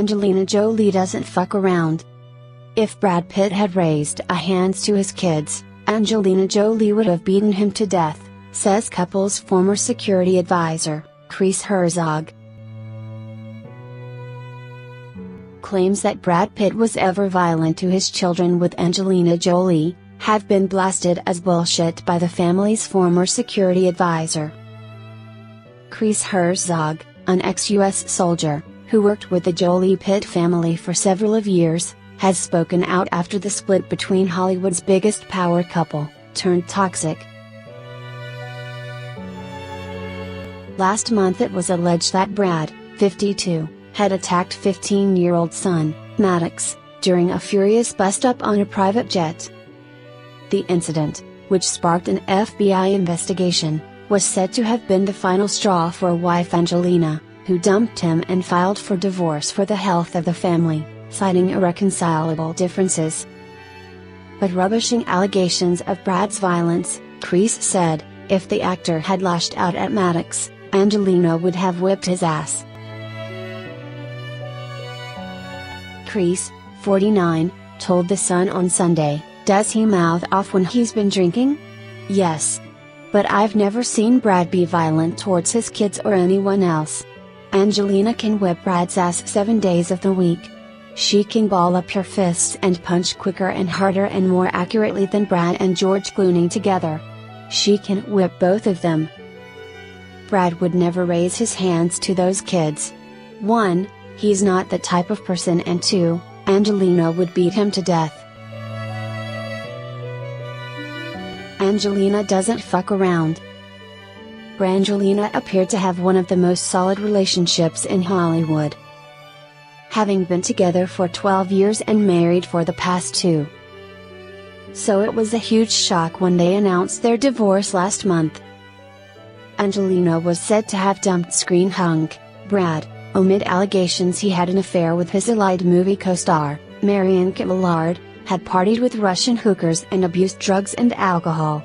Angelina Jolie doesn't fuck around. If Brad Pitt had raised a hand to his kids, Angelina Jolie would have beaten him to death, says couple's former security advisor, Kris Herzog. Claims that Brad Pitt was ever violent to his children with Angelina Jolie have been blasted as bullshit by the family's former security advisor. Kris Herzog, an ex-US soldier, who worked with the Jolie-Pitt family for several years, has spoken out after the split between Hollywood's biggest power couple turned toxic. Last month it was alleged that Brad, 52, had attacked 15-year-old son, Maddox, during a furious bust-up on a private jet. The incident, which sparked an FBI investigation, was said to have been the final straw for wife Angelina, who dumped him and filed for divorce for the health of the family, citing irreconcilable differences. But rubbishing allegations of Brad's violence, Kris said, if the actor had lashed out at Maddox, Angelina would have whipped his ass. Kris, 49, told The Sun on Sunday, "Does he mouth off when he's been drinking? Yes. But I've never seen Brad be violent towards his kids or anyone else. Angelina can whip Brad's ass 7 days of the week. She can ball up your fists and punch quicker and harder and more accurately than Brad and George Clooney together. She can whip both of them. Brad would never raise his hands to those kids. 1, he's not that type of person, and 2, Angelina would beat him to death." Angelina doesn't fuck around. Brangelina appeared to have one of the most solid relationships in Hollywood, having been together for 12 years and married for the past 2. So it was a huge shock when they announced their divorce last month. Angelina was said to have dumped screen hunk Brad, amid allegations he had an affair with his Elite movie co-star, Marion Cotillard, had partied with Russian hookers and abused drugs and alcohol.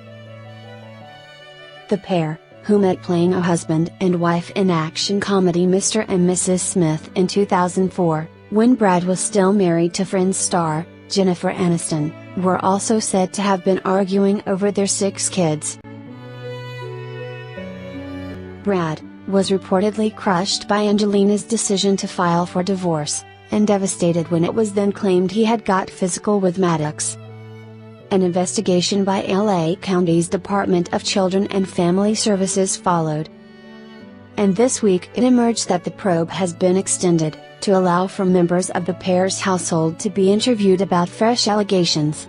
The pair, who met playing a husband and wife in action comedy Mr. and Mrs. Smith in 2004, when Brad was still married to Friends star, Jennifer Aniston, were also said to have been arguing over their 6 kids. Brad was reportedly crushed by Angelina's decision to file for divorce, and devastated when it was then claimed he had got physical with Maddox. An investigation by LA County's Department of Children and Family Services followed. And this week it emerged that the probe has been extended, to allow for members of the pair's household to be interviewed about fresh allegations.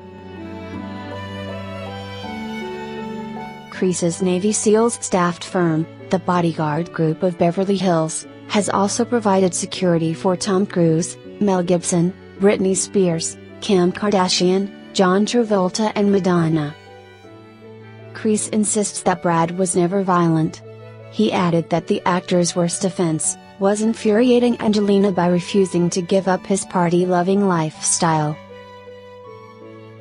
Kris's Navy SEALs staffed firm, the Bodyguard Group of Beverly Hills, has also provided security for Tom Cruise, Mel Gibson, Britney Spears, Kim Kardashian, John Travolta and Madonna. Kris insists that Brad was never violent. He added that the actor's worst offense was infuriating Angelina by refusing to give up his party-loving lifestyle.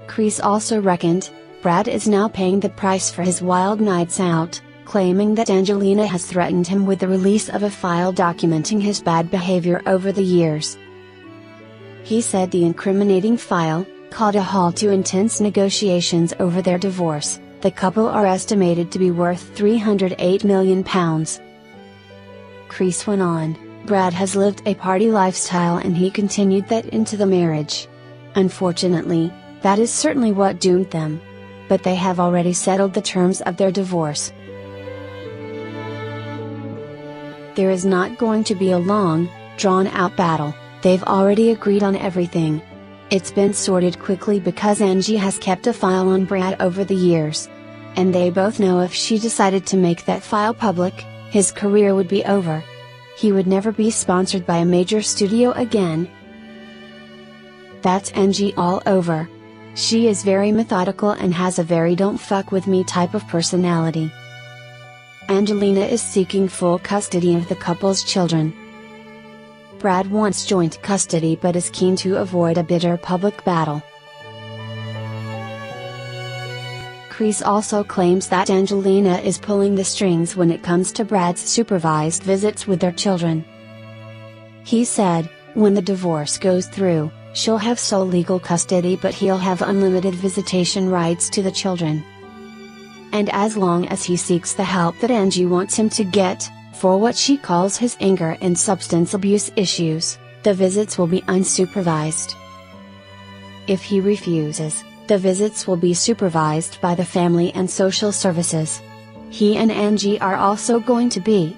Kris also reckoned, Brad is now paying the price for his wild nights out, claiming that Angelina has threatened him with the release of a file documenting his bad behavior over the years. He said the incriminating file called a halt to intense negotiations over their divorce. The couple are estimated to be worth £308 million. Kris went on, Brad has lived a party lifestyle and he continued that into the marriage. Unfortunately, that is certainly what doomed them. But they have already settled the terms of their divorce. There is not going to be a long, drawn-out battle, they've already agreed on everything. It's been sorted quickly because Angie has kept a file on Brad over the years. And they both know if she decided to make that file public, his career would be over. He would never be sponsored by a major studio again. That's Angie all over. She is very methodical and has a very don't fuck with me type of personality. Angelina is seeking full custody of the couple's children. Brad wants joint custody but is keen to avoid a bitter public battle. Kris also claims that Angelina is pulling the strings when it comes to Brad's supervised visits with their children. He said, When the divorce goes through, she'll have sole legal custody, but he'll have unlimited visitation rights to the children. And as long as he seeks the help that Angie wants him to get, for what she calls his anger and substance abuse issues, the visits will be unsupervised. If he refuses, the visits will be supervised by the Family and Social Services. He and Angie are also going to group